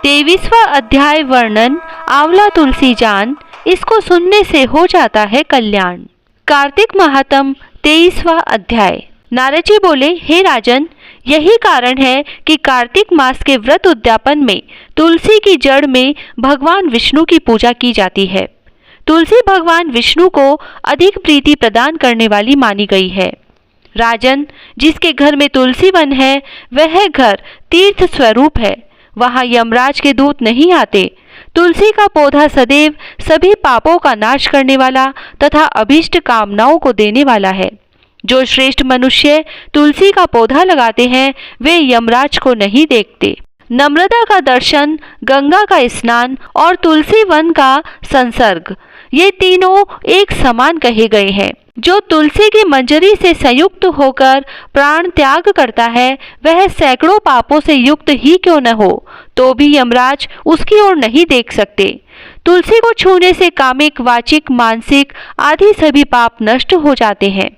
23वां अध्याय वर्णन आंवला तुलसी जान, इसको सुनने से हो जाता है कल्याण। कार्तिक महात्म 23वां अध्याय। नारद जी बोले, हे राजन, यही कारण है कि कार्तिक मास के व्रत उद्यापन में तुलसी की जड़ में भगवान विष्णु की पूजा की जाती है। तुलसी भगवान विष्णु को अधिक प्रीति प्रदान करने वाली मानी गई है। राजन, जिसके घर में तुलसी वन है वह घर तीर्थ स्वरूप है, वहाँ यमराज के दूत नहीं आते। तुलसी का पौधा सदैव सभी पापों का नाश करने वाला तथा अभीष्ट कामनाओं को देने वाला है। जो श्रेष्ठ मनुष्य तुलसी का पौधा लगाते हैं वे यमराज को नहीं देखते। नम्रता का दर्शन, गंगा का स्नान और तुलसी वन का संसर्ग, ये तीनों एक समान कहे गए हैं। जो तुलसी की मंजरी से संयुक्त होकर प्राण त्याग करता है वह सैकड़ों पापों से युक्त ही क्यों न हो तो भी यमराज उसकी ओर नहीं देख सकते। तुलसी को छूने से कामिक, वाचिक, मानसिक आदि सभी पाप नष्ट हो जाते हैं।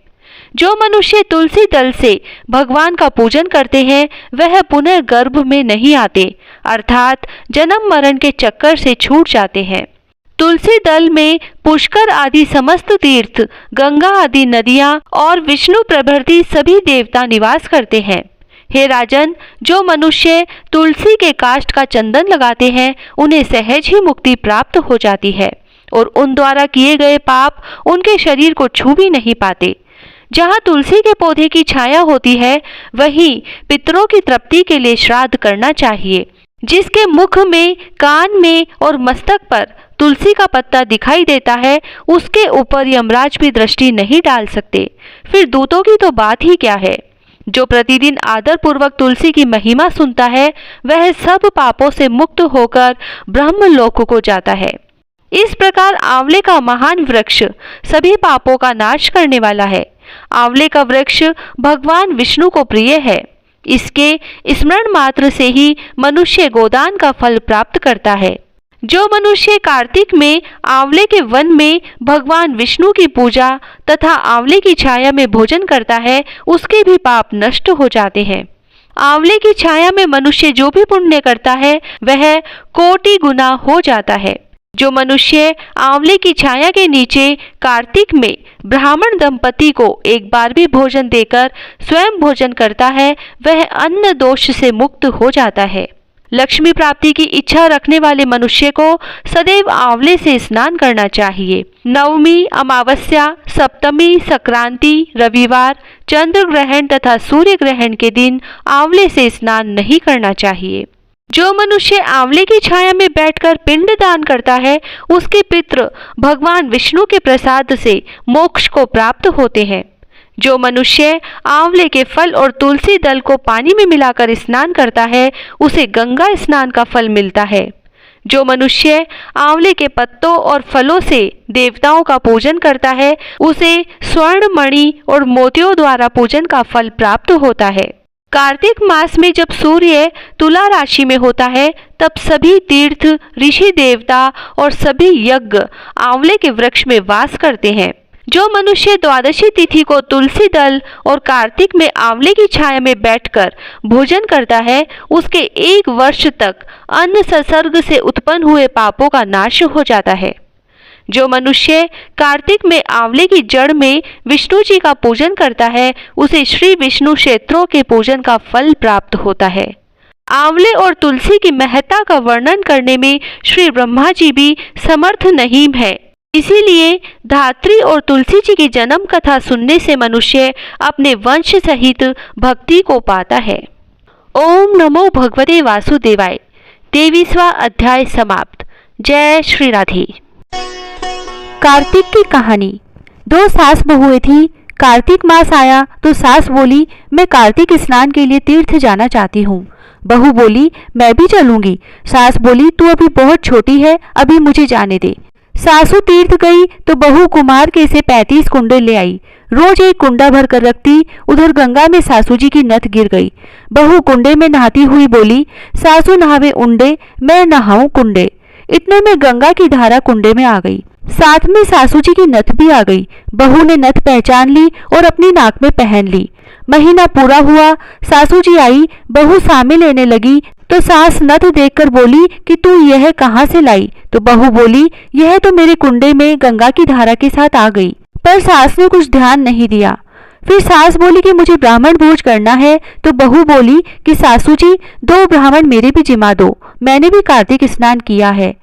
जो मनुष्य तुलसी दल से भगवान का पूजन करते हैं वह पुनः गर्भ में नहीं आते, अर्थात जन्म मरण के चक्कर से छूट जाते हैं। तुलसी दल में पुष्कर आदि समस्त तीर्थ, गंगा आदि नदियां और विष्णु प्रभृति सभी देवता निवास करते हैं। हे राजन, जो मनुष्य तुलसी के काष्ठ का चंदन लगाते हैं उन्हें सहज ही मुक्ति प्राप्त हो जाती है और उन द्वारा किए गए पाप उनके शरीर को छू भी नहीं पाते। जहाँ तुलसी के पौधे की छाया होती है वहीं पितरों की तृप्ति के लिए श्राद्ध करना चाहिए। जिसके मुख में, कान में और मस्तक पर तुलसी का पत्ता दिखाई देता है उसके ऊपर यमराज भी दृष्टि नहीं डाल सकते, फिर दूतों की तो बात ही क्या है। जो प्रतिदिन आदर पूर्वक तुलसी की महिमा सुनता है वह सब पापों से मुक्त होकर ब्रह्मलोक को जाता है। इस प्रकार आंवले का महान वृक्ष सभी पापों का नाश करने वाला है। आंवले का वृक्ष भगवान विष्णु को प्रिय है। इसके स्मरण मात्र से ही मनुष्य गोदान का फल प्राप्त करता है। जो मनुष्य कार्तिक में आंवले के वन में भगवान विष्णु की पूजा तथा आंवले की छाया में भोजन करता है उसके भी पाप नष्ट हो जाते हैं। आंवले की छाया में मनुष्य जो भी पुण्य करता है वह कोटि गुना हो जाता है। जो मनुष्य आंवले की छाया के नीचे कार्तिक में ब्राह्मण दंपति को एक बार भी भोजन देकर स्वयं भोजन करता है वह अन्न दोष से मुक्त हो जाता है। लक्ष्मी प्राप्ति की इच्छा रखने वाले मनुष्य को सदैव आंवले से स्नान करना चाहिए। नवमी, अमावस्या, सप्तमी, संक्रांति, रविवार, चंद्र ग्रहण तथा सूर्य ग्रहण के दिन आंवले से स्नान नहीं करना चाहिए। जो मनुष्य आंवले की छाया में बैठकर पिंड दान करता है उसके पितृ भगवान विष्णु के प्रसाद से मोक्ष को प्राप्त होते हैं। जो मनुष्य आंवले के फल और तुलसी दल को पानी में मिलाकर स्नान करता है उसे गंगा स्नान का फल मिलता है। जो मनुष्य आंवले के पत्तों और फलों से देवताओं का पूजन करता है उसे स्वर्ण, मणि और मोतियों द्वारा पूजन का फल प्राप्त होता है। कार्तिक मास में जब सूर्य तुला राशि में होता है तब सभी तीर्थ, ऋषि, देवता और सभी यज्ञ आंवले के वृक्ष में वास करते हैं। जो मनुष्य द्वादशी तिथि को तुलसी दल और कार्तिक में आंवले की छाया में बैठकर भोजन करता है उसके 1 वर्ष तक अन्न संसर्ग से उत्पन्न हुए पापों का नाश हो जाता है। जो मनुष्य कार्तिक में आंवले की जड़ में विष्णु जी का पूजन करता है उसे श्री विष्णु क्षेत्रों के पूजन का फल प्राप्त होता है। आंवले और तुलसी की महत्ता का वर्णन करने में श्री ब्रह्मा जी भी समर्थ नहीं है, इसीलिए धात्री और तुलसी जी की जन्म कथा सुनने से मनुष्य अपने वंश सहित भक्ति को पाता है। ओम नमो भगवते वासुदेवाय। 23वां अध्याय समाप्त। जय श्री राधे। कार्तिक की कहानी। 2 सास बहुएं थी। कार्तिक मास आया तो सास बोली, मैं कार्तिक स्नान के लिए तीर्थ जाना चाहती हूँ। बहू बोली, मैं भी चलूंगी। सास बोली, तू अभी बहुत छोटी है, अभी मुझे जाने दे। सासू तीर्थ गई तो बहू कुमार के से 35 कुंडे ले आई। रोज एक कुंडा भर कर रखती। उधर गंगा में सासू जी की नथ गिर गई। बहू कुंडे में नहाती हुई बोली, सासू नहावे उंडे, मैं नहाऊं कुंडे। इतने में गंगा की धारा कुंडे में आ गई, साथ में सासू जी की नथ भी आ गई। बहू ने नथ पहचान ली और अपनी नाक में पहन ली। महीना पूरा हुआ, सासू जी आई, बहू सामे लेने लगी तो सास नथ देखकर बोली कि तू यह कहाँ से लाई? तो बहू बोली, यह तो मेरे कुंडे में गंगा की धारा के साथ आ गई। पर सास ने कुछ ध्यान नहीं दिया। फिर सास बोली कि मुझे ब्राह्मण भोज करना है। तो बहू बोली कि सासू जी 2 ब्राह्मण मेरे भी जिमा दो, मैंने भी कार्तिक स्नान किया है।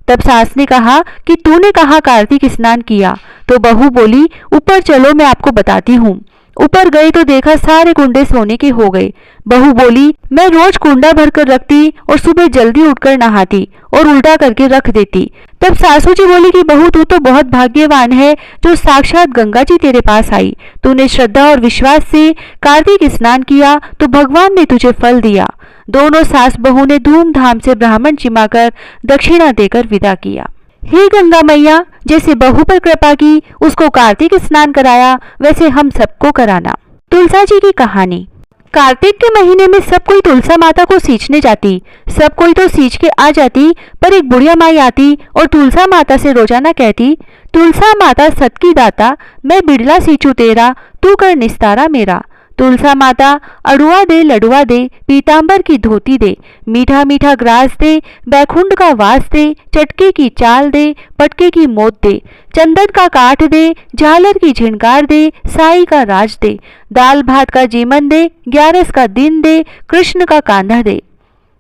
तब सास ने कहा कि तूने कहाँ कार्तिक स्नान किया? तो बहू बोली, ऊपर चलो मैं आपको बताती हूँ। ऊपर गए तो देखा सारे कुंडे सोने के हो गए। बहू बोली, मैं रोज कुंडा भरकर रखती और सुबह जल्दी उठकर नहाती और उल्टा करके रख देती। तब सासू जी बोली कि बहू तू तो बहुत भाग्यवान है जो साक्षात गंगा जी तेरे पास आई। तूने श्रद्धा और विश्वास से कार्तिक स्नान किया तो भगवान ने तुझे फल दिया। दोनों सास बहू ने धूमधाम से ब्राह्मण जिमाकर दक्षिणा देकर विदा किया। हे गंगा मैया, जैसे बहू पर कृपा की उसको कार्तिक स्नान कराया, वैसे हम सबको कराना। तुलसा जी की कहानी। कार्तिक के महीने में सब कोई तुलसा माता को सींचने जाती। सब कोई तो सींच के आ जाती, पर एक बुढ़िया माई आती और तुलसा माता से रोजाना कहती, तुलसा माता सत की दाता, मैं बिड़ला सींचू तेरा, तू कर निस्तारा मेरा। तुलसा माता अड़ुआ दे लडुआ दे, पीतांबर की धोती दे, मीठा मीठा ग्रास दे, बैकुंठ का वास दे, चटके की चाल दे, पटके की मोत दे, चंदन का काठ दे, झालर की झिनकार दे, साई का राज दे, दाल भात का जीमन दे, 11 का दिन दे, कृष्ण का कांधा दे।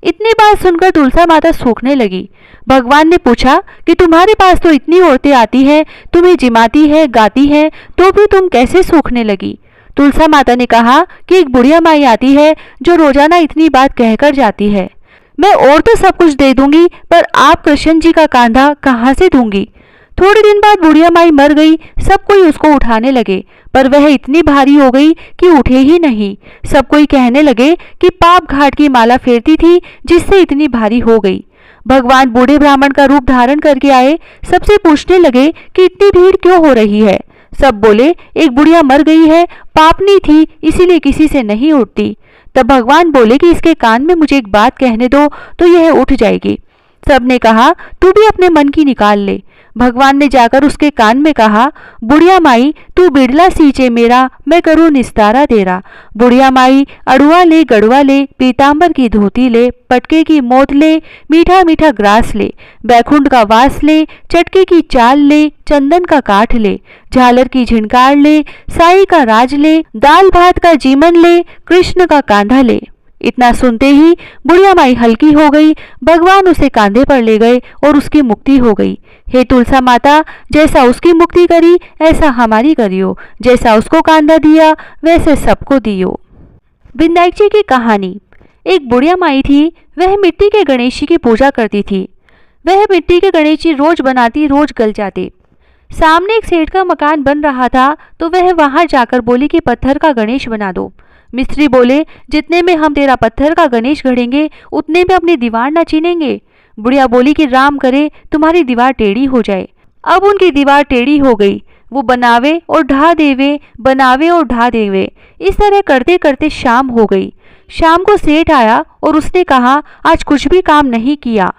इतनी बात सुनकर तुलसा माता सूखने लगी। भगवान ने पूछा कि तुम्हारे पास तो इतनी औरतें आती हैं, तुम्हें जिमाती है, गाती है, तो भी तुम कैसे सूखने लगी? तुलसा माता ने कहा कि एक बुढ़िया माई आती है जो रोजाना इतनी बात कहकर जाती है। मैं और तो सब कुछ दे दूंगी, पर आप कृष्ण जी का कांधा कहाँ से दूंगी? थोड़े दिन बाद बुढ़िया माई मर गई। सब कोई उसको उठाने लगे, पर वह इतनी भारी हो गई कि उठे ही नहीं। सब कोई कहने लगे कि पाप घाट की माला फेरती थी जिससे इतनी भारी हो गई। भगवान बूढ़े ब्राह्मण का रूप धारण करके आए। सबसे पूछने लगे कि इतनी भीड़ क्यों हो रही है? सब बोले, एक बुढ़िया मर गई है, पापनी थी इसीलिए किसी से नहीं उठती। तब भगवान बोले कि इसके कान में मुझे एक बात कहने दो तो यह उठ जाएगी। सबने कहा, तू भी अपने मन की निकाल ले। भगवान ने जाकर उसके कान में कहा, बुढ़िया माई तू बिड़ला सींचे मेरा, मैं करूँ निस्तारा तेरा। बुढ़िया माई अड़ुआ ले गड़ुआ ले, पीतांबर की धोती ले, पटके की मोत ले, मीठा मीठा ग्रास ले, बैकुंठ का वास ले, चटके की चाल ले, चंदन का काठ ले, झालर की झिनकार ले, साई का राज ले, दाल भात का जीमन ले, कृष्ण का कांधा ले। इतना सुनते ही बुढ़िया माई हल्की हो गई। भगवान उसे कांधे पर ले गए और उसकी मुक्ति हो गई। हे तुलसा माता, जैसा उसकी मुक्ति करी ऐसा हमारी करियो, जैसा उसको कांधा दिया वैसे सबको दियो। विनायक जी की कहानी। एक बुढ़िया माई थी, वह मिट्टी के गणेश जी की पूजा करती थी। वह मिट्टी के गणेश जी रोज बनाती, रोज गल जाते। सामने एक सेठ का मकान बन रहा था तो वह वहां जाकर बोली कि पत्थर का गणेश बना दो। मिस्त्री बोले, जितने में हम तेरा पत्थर का गणेश गढ़ेंगे उतने में अपनी दीवार न चीनेंगे। बुढ़िया बोली कि राम करे तुम्हारी दीवार टेढ़ी हो जाए। अब उनकी दीवार टेढ़ी हो गई। वो बनावे और ढा देवे, बनावे और ढा देवे। इस तरह करते करते शाम हो गई। शाम को सेठ आया और उसने कहा, आज कुछ भी काम नहीं किया।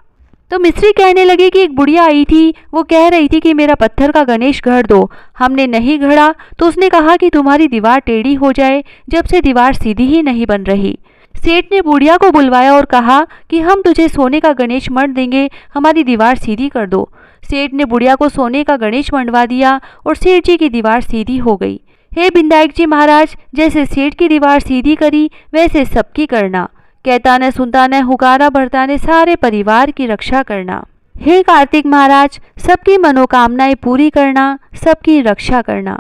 तो मिस्त्री कहने लगे कि एक बुढ़िया आई थी, वो कह रही थी कि मेरा पत्थर का गणेश गढ़ दो। हमने नहीं गढ़ा तो उसने कहा कि तुम्हारी दीवार टेढ़ी हो जाए, जब से दीवार सीधी ही नहीं बन रही। सेठ ने बुढ़िया को बुलवाया और कहा कि हम तुझे सोने का गणेश मढ़ देंगे, हमारी दीवार सीधी कर दो। सेठ ने बुढ़िया को सोने का गणेश मंडवा दिया और सेठ जी की दीवार सीधी हो गई। हे विनायक जी महाराज, जैसे सेठ की दीवार सीधी करी वैसे सबकी करना। कहता न सुनता न हुकारा भरता ने सारे परिवार की रक्षा करना। हे कार्तिक महाराज, सबकी मनोकामनाएं पूरी करना, सबकी रक्षा करना।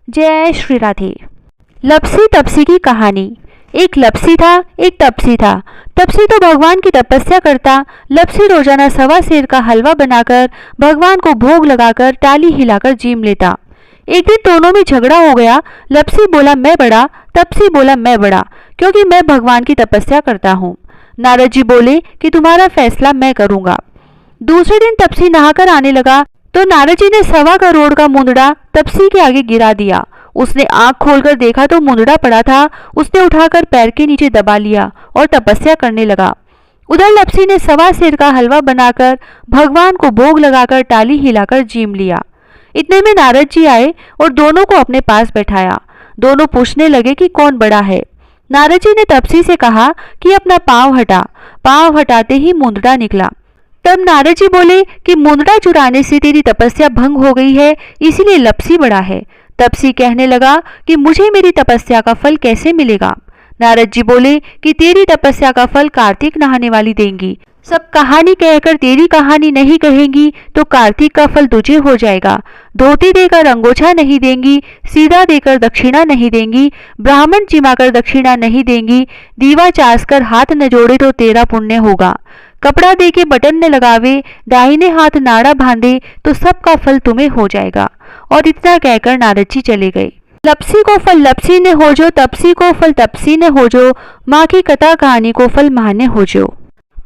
जय श्री राधे। लपसी तपसी की कहानी। एक लपसी था, एक तपसी था। तपसी तो भगवान की तपस्या करता। लपसी रोजाना 1.25 सेर का हलवा बनाकर भगवान को भोग लगाकर टाली हिलाकर जीम लेता। एक दिन दोनों में झगड़ा हो गया। लपसी बोला मैं बड़ा, तपसी बोला मैं बड़ा, क्योंकि मैं भगवान की तपस्या करता हूँ। नारद जी बोले कि तुम्हारा फैसला मैं करूँगा। दूसरे दिन तपसी नहाकर आने लगा तो नारद जी ने 1.25 करोड़ का मुंदड़ा तपसी के आगे गिरा दिया। उसने आंख खोलकर देखा तो मुंदड़ा पड़ा था। उसने उठाकर पैर के नीचे दबा लिया और तपस्या करने लगा। उधर लपसी ने 1.25 सेर का हलवा बनाकर भगवान को भोग लगाकर टाली हिलाकर जीम लिया। इतने में नारद जी आए और दोनों को अपने पास बैठाया। दोनों पूछने लगे कि कौन बड़ा है। नारद जी ने तपसी से कहा कि अपना पांव हटा। पांव हटाते ही मुंदड़ा निकला। तब नारद जी बोले कि मुंदड़ा चुराने से तेरी तपस्या भंग हो गई है, इसीलिए लपसी बड़ा है। तपसी कहने लगा कि मुझे मेरी तपस्या का फल कैसे मिलेगा। नारद जी बोले कि तेरी तपस्या का फल कार्तिक नहाने वाली देंगी। सब कहानी कहकर तेरी कहानी नहीं कहेंगी तो कार्तिक का फल तुझे हो जाएगा। धोती देकर अंगोछा नहीं देंगी, सीधा देकर दक्षिणा नहीं देंगी, ब्राह्मण जिमाकर दक्षिणा नहीं देंगी, दीवा चास कर हाथ न जोड़े तो तेरा पुण्य होगा। कपड़ा दे के बटन न लगावे, दाहिने हाथ नाड़ा बांधे तो सबका फल तुम्हें हो जाएगा। और इतना कहकर नारद जी चले गए। लपसी को फल लपसी ने हो जो, तपसी को फल तपसी ने हो जो, माँ की कथा कहानी को फल माँ ने हो जो।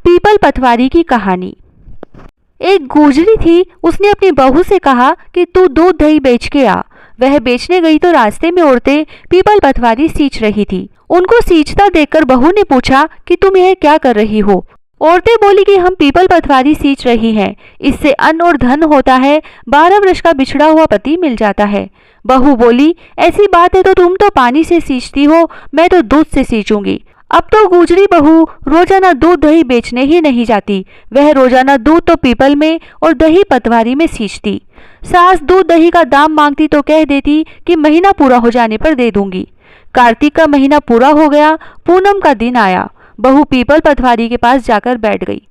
पीपल पटवारी की कहानी। एक गुजरी थी, उसने अपनी बहू से कहा कि तू दूध दही बेच के आ। वह बेचने गई तो रास्ते में औरतें पीपल पटवारी सींच रही थी। उनको सींचता देखकर बहू ने पूछा कि तुम यह क्या कर रही हो। औरतें बोली कि हम पीपल पटवारी सींच रही हैं, इससे अन्न और धन होता है, 12 वर्ष का बिछड़ा हुआ पति मिल जाता है। बहू बोली ऐसी बात है तो तुम तो पानी से सींचती हो, मैं तो दूध से सींचूंगी। अब तो गुजरी बहू रोजाना दूध दही बेचने ही नहीं जाती, वह रोजाना दूध तो पीपल में और दही पटवारी में सींचती। सास दूध दही का दाम मांगती तो कह देती कि महीना पूरा हो जाने पर दे दूंगी। कार्तिक का महीना पूरा हो गया, पूनम का दिन आया। बहू पीपल पटवारी के पास जाकर बैठ गई।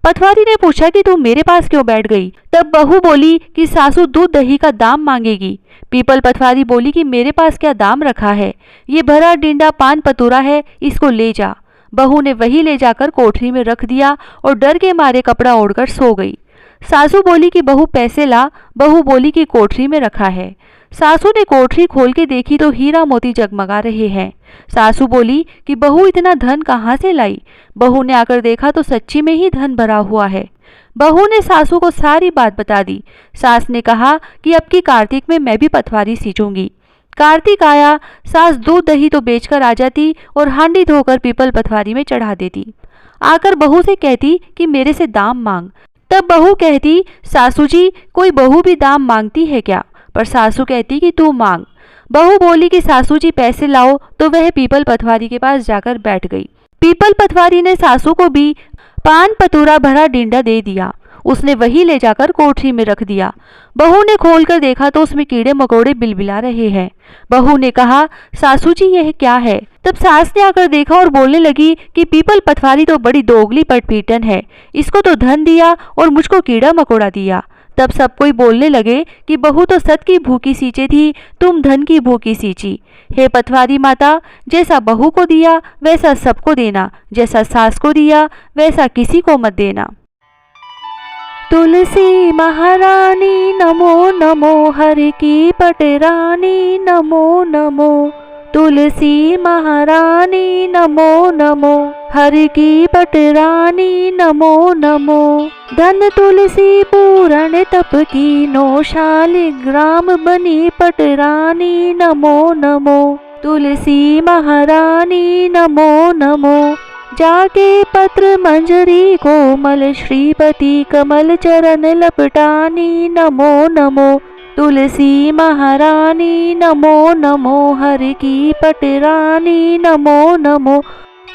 पटवारी ने पूछा कि तू मेरे पास क्यों बैठ गई। तब बहू बोली कि सासू दूध दही का दाम मांगेगी। पीपल पटवारी बोली कि मेरे पास क्या दाम रखा है, ये भरा डिंडा पान पतूरा है, इसको ले जा। बहू ने वही ले जाकर कोठरी में रख दिया और डर के मारे कपड़ा ओढ़कर सो गई। सासू बोली कि बहू पैसे ला। बहू बोली कि कोठरी में रखा है। सासू ने कोठरी खोल के देखी तो हीरा मोती जगमगा रहे हैं। सासू बोली कि बहू इतना धन कहाँ से लाई। बहू ने आकर देखा तो सच्ची में ही धन भरा हुआ है। बहू ने सासू को सारी बात बता दी। सास ने कहा कि अब की कार्तिक में मैं भी पटवारी सींचूंगी। कार्तिक आया, सास दूध दही तो बेचकर आ जाती और हांडी धोकर पीपल पटवारी में चढ़ा देती। आकर बहू से कहती कि मेरे से दाम मांग। तब बहू कहती सासू जी कोई बहू भी दाम मांगती है क्या, पर सासू कहती कि तू मांग। बहू बोली कि सासू जी पैसे लाओ, तो वह पीपल पटवारी के पास जाकर बैठ गई। पीपल पटवारी ने सासू को भी पान पतूरा भरा डिंडा दे दिया। उसने वही ले जाकर कोठरी में रख दिया। बहू ने खोलकर देखा तो उसमें कीड़े मकोड़े बिलबिला रहे हैं। बहू ने कहा सासू जी यह क्या है। तब सास ने आकर देखा और बोलने लगी कि पीपल पटवारी तो बड़ी दोगली पटपीटन है, इसको तो धन दिया और मुझको कीड़ा मकोड़ा दिया। तब सब कोई बोलने लगे कि बहू तो सत की भूखी सींचे थी, तुम धन की भूखी सींची। हे पटवारी माता, जैसा बहू को दिया वैसा सबको देना, जैसा सास को दिया वैसा किसी को मत देना। तुलसी महारानी नमो नमो, हरि की पटरानी नमो नमो। तुलसी महारानी नमो नमो, हरि की पटरानी नमो नमो। धन तुलसी पूरण तप की नो, शालिग्राम बनी पटरानी नमो नमो। तुलसी महारानी नमो नमो। जाके पत्र मंजरी कोमल, श्रीपति कमल चरण लपटानी नमो नमो। तुलसी महारानी नमो नमो, हरि की पटरानी नमो नमो।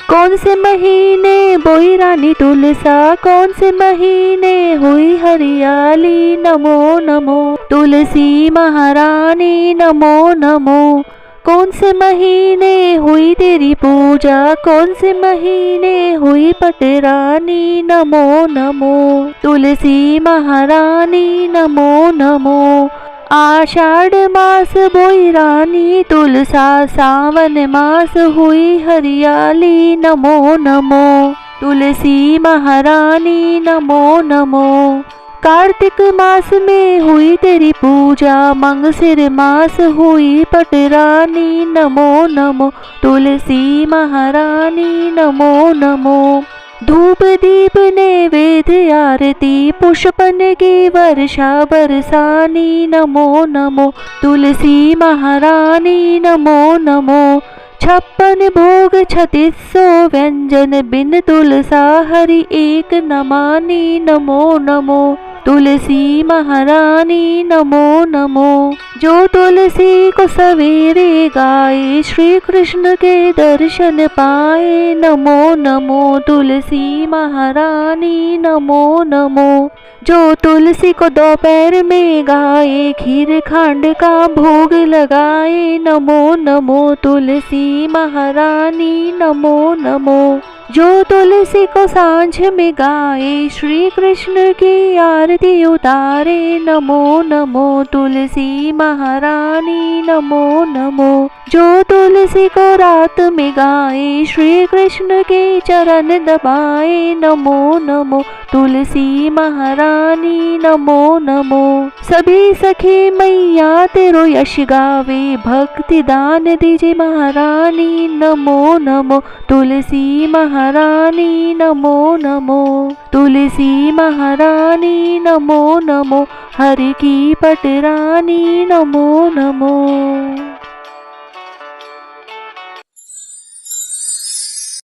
कौन से महीने बोई रानी तुलसा, कौन से महीने हुई हरियाली नमो नमो। तुलसी महारानी नमो नमो। कौन से महीने हुई तेरी पूजा, कौन से महीने हुई पटरानी नमो नमो। तुलसी महारानी नमो नमो। आषाढ़ मास बोई रानी तुलसा, सावन मास हुई हरियाली नमो नमो। तुलसी महारानी नमो नमो। कार्तिक मास में हुई तेरी पूजा, मंगसिर मास हुई पटरानी नमो नमो। तुलसी महारानी नमो नमो। धूप दीप नैवेद्य आरती, पुष्पन की वर्षा बरसानी नमो नमो। तुलसी महारानी नमो नमो। 56 भोग 3600 व्यंजन, बिन तुलसा हरि एक न मानी नमो नमो। तुलसी महारानी नमो नमो। जो तुलसी को सवेरे गाए श्री कृष्ण के दर्शन पाए, नमो नमो तुलसी महारानी नमो नमो। जो तुलसी को दोपहर में गाए खीर खांड का भोग लगाए, नमो नमो तुलसी महारानी नमो नमो। जो तुलसी को सांझ में गाए श्री कृष्ण की आरती उतारे, नमो नमो तुलसी महारानी नमो नमो। जो तुलसी को रात में गाए श्री कृष्ण के चरण दबाए, नमो नमो तुलसी महारानी नमो नमो। सभी सखी मैया तेरो यश गावे, भक्ति दान दीजिए महारानी, नमो नमो तुलसी महारानी नमो नमो। तुलसी महारानी नमो नमो, हरि की पटरानी नमो नमो।